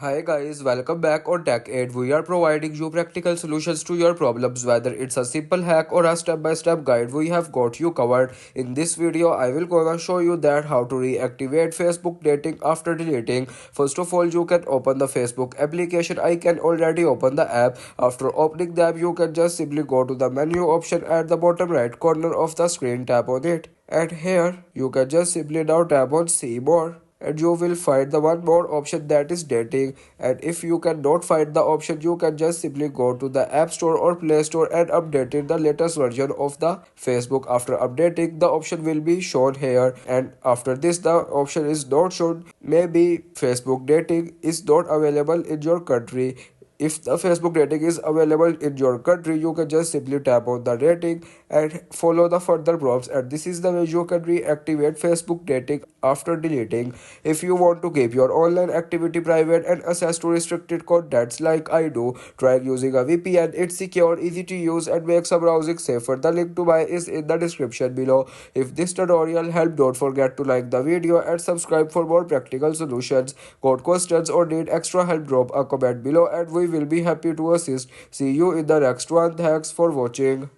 Hi guys, welcome back on Tech Aid. We are providing you practical solutions to your problems, whether it's a simple hack or a step-by-step guide. We have got you covered. In this video, I will gonna show you that how to reactivate Facebook dating after deleting. First of all, you can open the Facebook application. I can already open the app. After opening the app, you can just simply go to the menu option at the bottom right corner of the screen. Tap on it. And here, you can just simply now tap on See More, and you will find the one more option, that is dating. And if you cannot find the option, you can just simply go to the app store or play store and update it the latest version of the Facebook. After updating, the option will be shown here, and after this the option is not shown. Maybe Facebook dating is not available in your country. If the Facebook rating is available in your country, you can just simply tap on the rating and follow the further prompts. And this is the way you can reactivate Facebook dating after deleting. If you want to keep your online activity private and access to restricted contents like I do, try using a VPN. It's secure, easy to use, and makes a browsing safer. The link to buy is in the description below. If this tutorial helped, don't forget to like the video and subscribe for more practical solutions. Got questions or need extra help, drop a comment below and we will be happy to assist. See you in the next one. Thanks for watching.